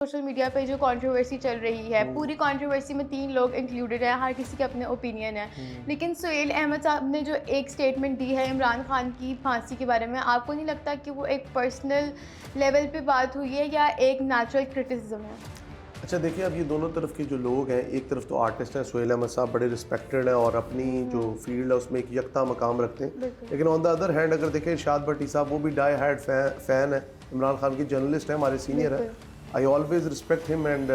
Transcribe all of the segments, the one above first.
Social media पे जो controversy चल रही है, हुँ, पूरी कंट्रोवर्सी में 3 लोग इंक्लूडेड हैं, हर किसी के अपने ओपिनियन है। हुँ। लेकिन सुहेल अहमद साहब ने जो एक स्टेटमेंट दी है इमरान खान की फांसी के बारे में, आपको नहीं लगता कि वो एक पर्सनल लेवल पे बात हुई है या एक नेचुरल क्रिटिसिज्म है? अच्छा देखिए, अब ये दोनों तरफ के जो लोग हैं, एक तरफ तो आर्टिस्ट हैं, सुहेल अहमद साहब बड़े रिस्पेक्टेड हैं और अपनी जो फ़ील्ड है उसमें एक यकता मकाम रखते हैं। बिल्कुल। लेकिन ऑन द अदर हैंड अगर देखें, इरशाद भट्टी साहब वो भी डाई हार्ड फ़ैन है, इमरान खान के जर्नलिस्ट हैं, हमारे सीनियर हैं। बिल्कुल। I always respect him and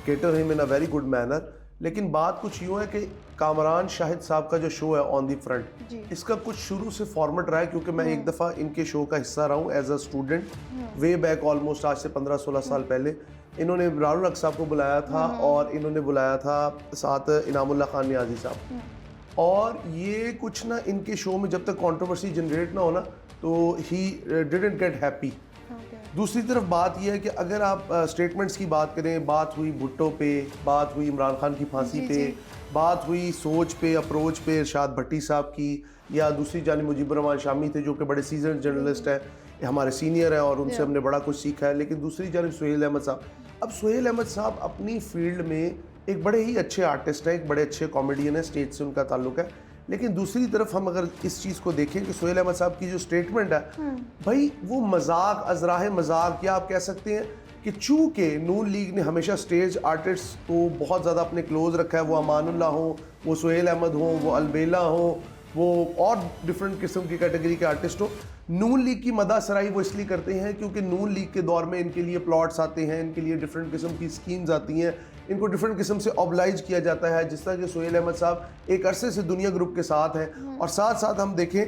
cater him in a very good manner. लेकिन बात कुछ यूँ है कि कामरान शाहिद साहब का जो शो है ऑन दी फ्रंट, जी। इसका कुछ शुरू से फॉर्मेट रहा है, क्योंकि मैं एक दफ़ा इनके शो का हिस्सा रहा हूँ as a student way back almost आज से 15-16 साल पहले। इन्होंने इब्रारुल हक साहब को बुलाया था और इन्होंने बुलाया था साथ इनामुल्लाह खान नियाज़ी साहब। और ये कुछ ना इनके शो में जब तक कंट्रोवर्सी जनरेट ना हो ना, तो he didn't get happy. Okay. दूसरी तरफ बात यह है कि अगर आप स्टेटमेंट्स की बात करें, बात हुई भुट्टो पे, बात हुई इमरान खान की फांसी जी, पे, जी। बात हुई सोच पे, अप्रोच पे इरशाद भट्टी साहब की, या दूसरी जानिब मुजीबुर रहमान शामी थे जो कि बड़े सीजन जर्नलिस्ट हैं, हमारे सीनियर हैं और उनसे या। हमने बड़ा कुछ सीखा है। लेकिन दूसरी जानिब सुहेल अहमद साहब, अब सुहेल अहमद साहब अपनी फील्ड में एक बड़े ही अच्छे आर्टिस्ट हैं, एक बड़े अच्छे कॉमेडियन है, स्टेज से उनका ताल्लुक है। लेकिन दूसरी तरफ हम अगर इस चीज़ को देखें कि सुहेल अहमद साहब की जो स्टेटमेंट है, भाई वो मजाक, अजराह मजाक, या आप कह सकते हैं कि चूँकि नून लीग ने हमेशा स्टेज आर्टिस्ट को बहुत ज़्यादा अपने क्लोज रखा है, वो अमानुल्लाह हो, वो सुहेल अहमद हो, वो अलबेला हो, वो और डिफरेंट किस्म की कैटेगरी के आर्टिस्ट हो, नून लीग की मदासराई वो इसलिए करते हैं क्योंकि नून लीग के दौर में इनके लिए प्लॉट्स आते हैं, इनके लिए डिफरेंट किस्म की स्कीम्स आती हैं, इनको डिफरेंट किस्म से ऑब्लाइज किया जाता है। जिस तरह कि सुहेल अहमद साहब एक अरसे से दुनिया ग्रुप के साथ हैं, और साथ साथ हम देखें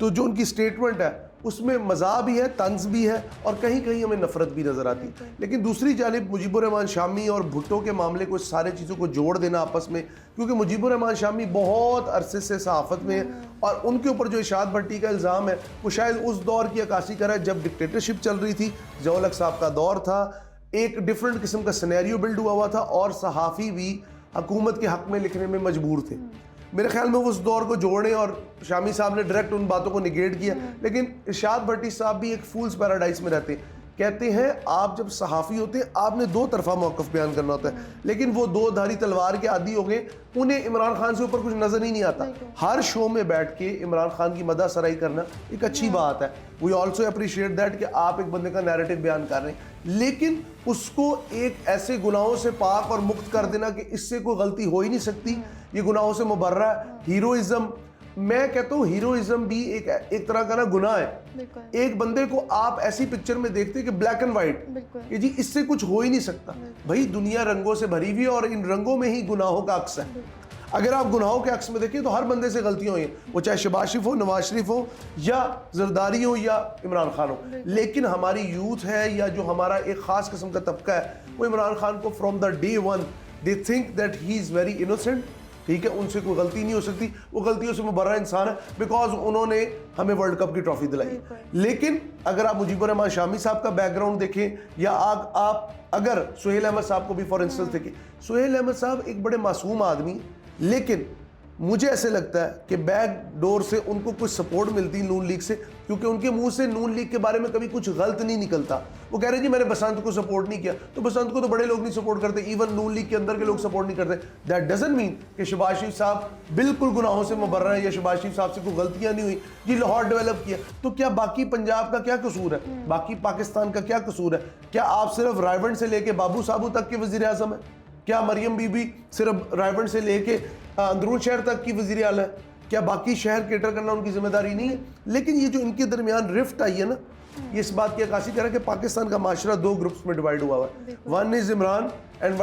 तो जो उनकी स्टेटमेंट है उसमें मज़ा भी है, तंज भी है, और कहीं कहीं हमें नफरत भी नज़र आती है। लेकिन दूसरी जानिब मुजीबुर रहमान शामी और भुट्टो के मामले को, सारे चीज़ों को जोड़ देना आपस में, क्योंकि मुजीबुर रहमान शामी बहुत अरसे से सहाफ़त में है और उनके ऊपर जो इरशाद भट्टी का इल्ज़ाम है वो शायद उस दौर की अक्कासी कर रहा है जब डिक्टेटरशिप चल रही थी, ज़ियाउल हक साहब का दौर था, एक डिफरेंट किस्म का सिनेरियो बिल्ड हुआ था और सहाफ़ी भी हुकूमत के हक़ में लिखने में मजबूर थे। मेरे ख्याल में वो उस दौर को जोड़ने, और शामी साहब ने डायरेक्ट उन बातों को निगेट किया। लेकिन इरशाद भट्टी साहब भी एक फूल्स पैराडाइज में रहते हैं। कहते हैं आप जब सहाफ़ी होते हैं आपने दो तरफा मौक़िफ़ बयान करना होता है, लेकिन वो दो धारी तलवार के आदी हो गए, उन्हें इमरान खान से ऊपर कुछ नज़र ही नहीं आता। हर शो में बैठ के इमरान खान की मदद सराई करना एक अच्छी बात है, वी ऑल्सो अप्रिशिएट दैट कि आप एक बंदे का नैरेटिव बयान कर रहे हैं, लेकिन उसको एक ऐसे गुनाहों से पाक और मुक्त कर देना कि इससे कोई गलती हो ही नहीं सकती, ये गुनाहों से मुबर्रा है। हीरोइज्म, मैं कहता हूँ हीरोइज्म भी एक तरह का ना गुनाह है। एक बंदे को आप ऐसी पिक्चर में देखते हैं कि ब्लैक एंड वाइट, कि जी इससे कुछ हो ही नहीं सकता। भाई दुनिया रंगों से भरी हुई है और इन रंगों में ही गुनाहों का अक्स है। अगर आप गुनाहों के अक्स में देखें तो हर बंदे से गलतियां हुई हैं, वो चाहे शहबाज शरीफ हो, नवाज शरीफ हो, या जरदारी हो, या इमरान खान हो। लेकिन हमारी यूथ है या जो हमारा एक खास किस्म का तबका है, वो इमरान खान को from the day one they think that he is very innocent. ठीक है, उनसे कोई गलती नहीं हो सकती, वो गलतियों से मुबर्रा इंसान है बिकॉज उन्होंने हमें वर्ल्ड कप की ट्रॉफी दिलाई। लेकिन अगर आप मुजीबुर रहमान शामी साहब का बैकग्राउंड देखें, या आप अगर सुहेल अहमद साहब को भी फॉर इंस्टेंस देखें, सुहेल अहमद साहब एक बड़े मासूम आदमी, लेकिन मुझे ऐसे लगता है कि बैक डोर से उनको कुछ सपोर्ट मिलती है नून लीग से, क्योंकि उनके मुंह से नून लीग के बारे में कभी कुछ गलत नहीं निकलता। वो कह रहे जी मैंने बसंत को सपोर्ट नहीं किया, तो बसंत को तो बड़े लोग नहीं सपोर्ट करते, इवन नून लीग के अंदर के लोग सपोर्ट नहीं करते। दैट डजंट मीन कि शहबाज शरीफ साहब बिल्कुल गुनाहों से मुबर्रा है या शहबाज शरीफ साहब से कोई गलतियां नहीं हुई। जी लाहौर डेवलप किया, तो क्या बाकी पंजाब का क्या कसूर है, बाकी पाकिस्तान का क्या कसूर है? क्या आप सिर्फ रायवंड से लेके बाबू साहबू तक के वजीर आजम है? क्या मरियम बीबी सिर्फ रायवंड से लेके अंदरून शहर तक की वजीर आला है? क्या बाकी शहर केटर करना उनकी जिम्मेदारी नहीं है? लेकिन ये जो इनके दरमियान रिफ्ट आई है ना, ये इस बात की अक्कासी कर रहा है कि पाकिस्तान का माशरा दो ग्रुप्स में डिवाइड हुआ हुआ है। One is Imran and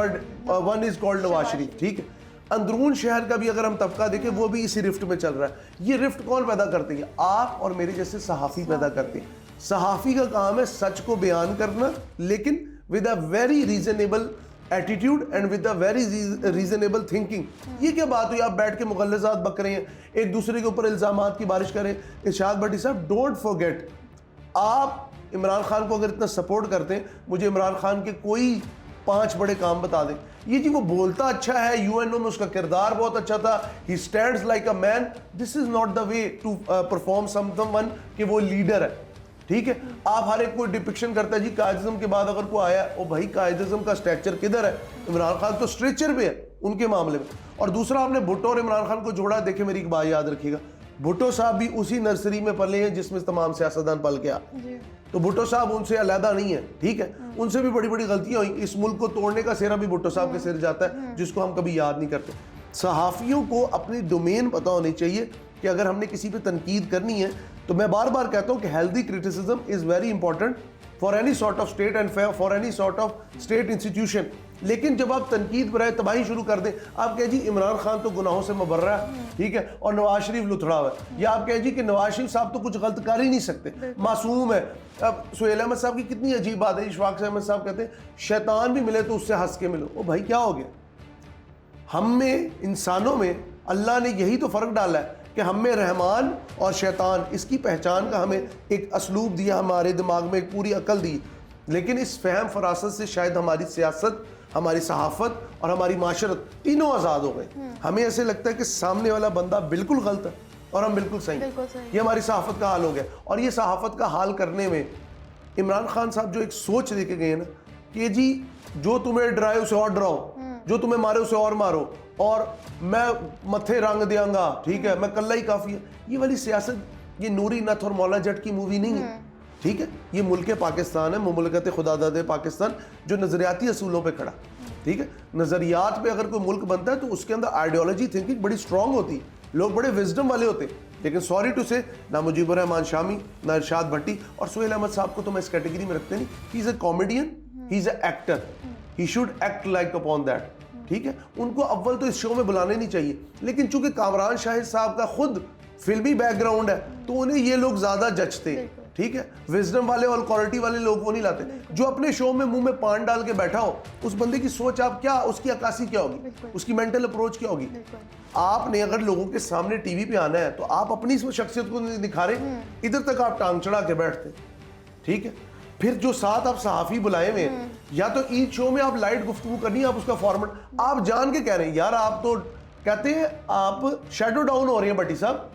one is called Nawaz Sharif. ठीक है, अंदरून शहर का भी अगर हम तबका देखें वो भी इसी रिफ्ट में चल रहा है। ये रिफ्ट कौन पैदा करते हैं? आप और मेरे जैसे सहाफ़ी पैदा करते हैं। सहाफ़ी का काम है सच को बयान करना, लेकिन with a very reasonable attitude and with a very reasonable thinking. ये क्या बात हुई आप बैठ के मुगल्लज़ात बक रहे हैं, एक दूसरे के ऊपर इल्ज़ामात की बारिश करें। इरशाद भट्टी साहब डोंट फॉरगेट, आप इमरान खान को अगर इतना सपोर्ट करते हैं, मुझे इमरान खान के कोई 5 बड़े काम बता दें। ये जी वो बोलता अच्छा है, यूएनओ में उसका किरदार बहुत अच्छा था, he stands like a man, this is not the way to perform someone कि वो लीडर है। ठीक है। आप हर एक को डिपिक्शन करता है जी कायदिज्म के बाद अगर कोई आया, ओ भाई कायदिज्म का स्ट्रक्चर किधर है? इमरान खान तो स्ट्रेचर पे है उनके मामले में। और दूसरा, आपने भुट्टो और इमरान खान को जोड़ा, देखे मेरी एक बात याद रखिएगा, भुट्टो साहब भी उसी नर्सरी में पले हैं जिसमें तमाम सियासतदान पल के आ, तो भुट्टो साहब उनसे अलहदा नहीं है, ठीक है। उनसे भी बड़ी बड़ी गलतियां हुई, इस मुल्क को तोड़ने का सेहरा भी भुट्टो साहब के सिर जाता है, जिसको हम कभी याद नहीं करते। सहाफ़ियों को अपनी डोमेन पता होनी चाहिए कि अगर हमने किसी पे तनकीद करनी है, तो मैं बार बार कहता हूँ कि healthy criticism is very important for any sort of state and for any sort of state institution. लेकिन जब आप तनकीद पर आए, तबाही शुरू कर दें, आप कहें जी इमरान खान तो गुनाहों से मुबर्रा है, ठीक है, और नवाज शरीफ लुथड़ा हुआ है, या आप कहें जी कि नवाज शरीफ साहब तो कुछ गलत कर ही नहीं सकते, मासूम है। अब सुहेल अहमद साहब की कितनी अजीब बात है, इशफाक अहमद साहब कहते हैं शैतान भी मिले तो उससे हंस के मिलो। ओ भाई क्या हो गया? हम में, इंसानों में अल्लाह ने यही तो फ़र्क डाला है कि हम में रहमान और शैतान, इसकी पहचान का हमें एक असलूब दिया, हमारे दिमाग में एक पूरी अकल दी। लेकिन इस फहम फरासत से शायद हमारी सियासत, हमारी सहाफ़त और हमारी माशरत तीनों आज़ाद हो गए। हमें ऐसे लगता है कि सामने वाला बंदा बिल्कुल गलत है और हम बिल्कुल सही। ये हमारी सहाफ़त का हाल हो गया। और ये सहाफ़त का हाल करने में इमरान खान साहब जो एक सोच लेके गए ना कि जी जो तुम्हें डराए उसे और डराओ, जो तुम्हें मारे उसे और मारो, और मैं मथे रंग देंगा, ठीक है, मैं कल्ला ही काफ़ी है, ये वाली सियासत, ये नूरी नथ और मौला जट की मूवी नहीं है, ठीक है। ये मुल्क पाकिस्तान है, मुमलकत खुदादाद पाकिस्तान, जो नज़रियाती असूलों पे खड़ा, ठीक है। नज़रियात पे अगर कोई मुल्क बनता है तो उसके अंदर आइडियोलॉजी थिंकिंग बड़ी स्ट्रॉन्ग होती है, लोग बड़े विजडम वाले होते हैं। लेकिन सॉरी टू से, ना मुजीबुर रहमान शामी, ना इरशाद भट्टी और सुहेल अहमद साहब को तो मैं इस कैटेगरी में रखते नहीं। He is a comedian, he is a actor, he should act like upon that, ठीक है। उनको अव्वल तो इस शो में बुलाने नहीं चाहिए, लेकिन चूंकि कामरान शाहिद साहब का खुद फिल्मी बैकग्राउंड है तो उन्हें ये लोग ज्यादा जचते, ठीक है। विजडम वाले और क्वालिटी वाले लोग वो नहीं लाते। जो अपने शो में मुंह में पान डाल के बैठा हो, उस बंदे की सोच आप क्या, उसकी अक्कासी क्या होगी, उसकी मेंटल अप्रोच क्या होगी। आपने अगर लोगों के सामने टीवी पे आना है तो आप अपनी शख्सियत को दिखा रहे, इधर तक आप टांग चढ़ा के बैठते, ठीक है। फिर जो साथ आप सहाफ़ी बुलाए हुए, या तो ईद शो में आप लाइट गुफ्तगू करनी है, आप उसका फॉर्मेट आप जान के कह रहे हैं यार, आप तो कहते हैं आप शेडो डाउन हो रहे हैं भट्टी साहब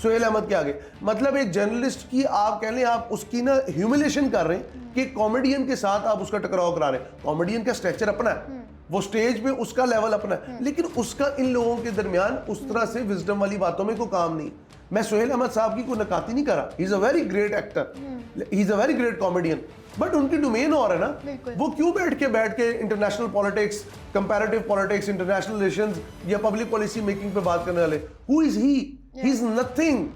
सुहेल अहमद के आगे। मतलब एक जर्नलिस्ट की आप कह लें, आप उसकी ना ह्यूमिलेशन कर रहे हैं कि कॉमेडियन के साथ आप उसका टकराव करा रहे हैं। कॉमेडियन का स्ट्रक्चर अपना है, वो स्टेज पे उसका लेवल अपना है, लेकिन उसका इन लोगों के दरमियान उस तरह से विजडम वाली बातों में कोई काम नहीं। मैं सुहेल अहमद साहब की कोई नकाती नहीं करा, he is a very great actor, he is a very great comedian, but उनकी डोमेन और है ना। वो क्यों बैठ के international politics, comparative politics, international relations या पब्लिक पॉलिसी मेकिंग पे बात करने वाले? Who is he is nothing,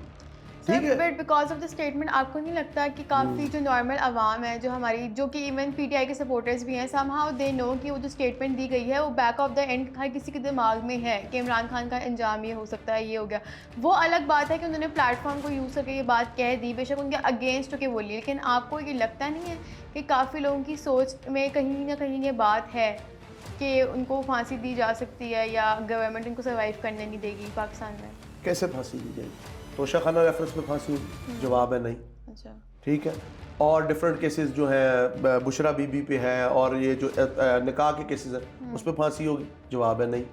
ठीक है। But because of the statement आपको नहीं लगता कि काफ़ी जो नॉर्मल आवाम है, जो हमारी, जो कि इवन पीटीआई के सपोर्टर्स भी हैं, समहाउ दे नो कि वो जो स्टेटमेंट दी गई है वो बैक ऑफ द एंड हर किसी के दिमाग में है कि इमरान खान का अंजाम ये हो सकता है, ये हो गया। वो अलग बात है कि उन्होंने प्लेटफॉर्म को यूज़ करके ये बात कह दी, बेशक उनके अगेंस्ट होकर बोली, लेकिन आपको ये लगता नहीं है कि काफ़ी लोगों की सोच में कहीं ना कहीं ये बात है कि उनको फांसी दी जा सकती है या गवर्नमेंट उनको सर्वाइव करने नहीं देगी पाकिस्तान में? कैसे फांसी दी जाएगी? तोशा खाना रेफरेंस में फांसी होगी? जवाब है नहीं। अच्छा, ठीक है। और डिफरेंट केसेस जो है बुशरा बीबी पे है, और ये जो निकाह के केसेस हैं उस पर फांसी होगी? जवाब है नहीं।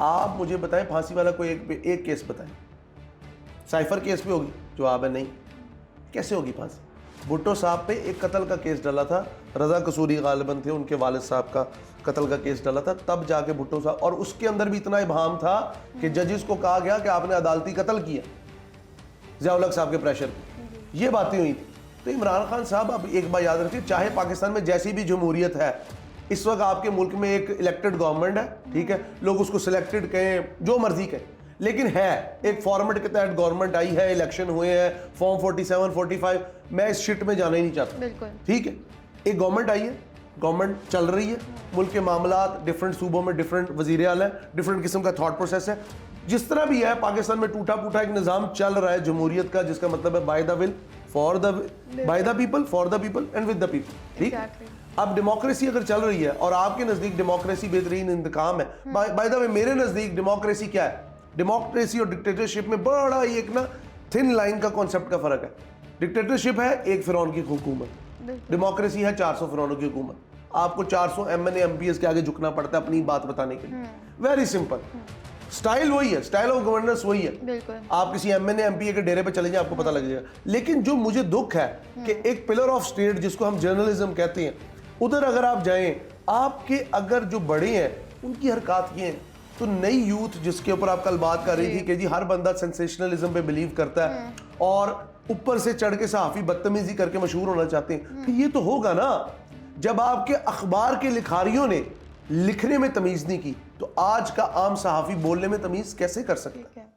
आप मुझे बताएं फांसी वाला कोई एक केस बताएं। साइफर केस पे होगी? जवाब है नहीं। कैसे होगी फांसी? भुट्टो साहब पे एक कत्ल का केस डाला था, रज़ा कसूरी गालिबन थे, उनके वालिद साहब का कत्ल का केस डाला था, तब जाके भुट्टो साहब, और उसके अंदर भी इतना इबाहम था कि जजेस को कहा गया कि आपने अदालती कत्ल किया ज़िया-उल-हक साहब के प्रेशर पे, ये बातें हुई थी। तो इमरान खान साहब, अब एक बात याद रखिए, चाहे पाकिस्तान में जैसी भी जमहूरियत है, इस वक्त आपके मुल्क में एक इलेक्टेड गवर्नमेंट है, ठीक है, लोग उसको सिलेक्टेड कहें, जो मर्जी कहें, लेकिन है एक फॉर्मेट के तहत गवर्नमेंट आई है, इलेक्शन हुए हैं, फॉर्म 47, 45, मैं इस शिट में जाना ही नहीं चाहता, बिल्कुल, ठीक है। एक गवर्नमेंट आई है, गवर्नमेंट चल रही है, मुल्क के मामलात डिफरेंट सूबों में डिफरेंट वज़ीर आला है, डिफरेंट किस्म का थॉट प्रोसेस है। जिस तरह भी है, पाकिस्तान में टूटा फूटा एक निज़ाम चल रहा है जमहूरियत का, जिसका मतलब है by the will, for the, by the people, for the people and with the people, ठीक है। अब डेमोक्रेसी अगर चल रही है और आपके नज़दीक डेमोक्रेसी बेहतरीन इंतकाम है, बाय द वे मेरे नज़दीक डेमोक्रेसी क्या है? डेमोक्रेसी और डिक्टेटरशिप में बड़ा एक ना थिन लाइन का कॉन्सेप्ट का फ़र्क है। डिक्टेटरशिप है एक फिरौन की हुकूमत, डेमोक्रेसी है 400 फिरौनों की हुकूमत। आपको 400 MNA MPs के आगे झुकना पड़ता है अपनी बात बताने के लिए, वेरी सिंपल। स्टाइल वही है, स्टाइल ऑफ गवर्नेंस वही है। बिल्कुल। आप किसी एमएनए एमपीए के डेरे पे चले जाए, आपको पता लग जाएगा। लेकिन जो मुझे दुख है कि एक पिलर ऑफ स्टेट जिसको हम जर्नलिज्म कहते हैं, उधर अगर आप जाएं, आपके अगर जो बड़े हैं उनकी हरकत ये हैं, तो नई यूथ जिसके ऊपर आप कल बात कर रही थी कि जी हर बंदा सेंसेशनलिज्म पे बिलीव करता है और ऊपर से चढ़ के सहाफी बदतमीजी करके मशहूर होना चाहते हैं, तो ये तो होगा ना जब आपके अखबार के लिखारियों ने लिखने में तमीज नहीं की, तो आज का आम सहाफी बोलने में तमीज कैसे कर सकता है? ठीक है।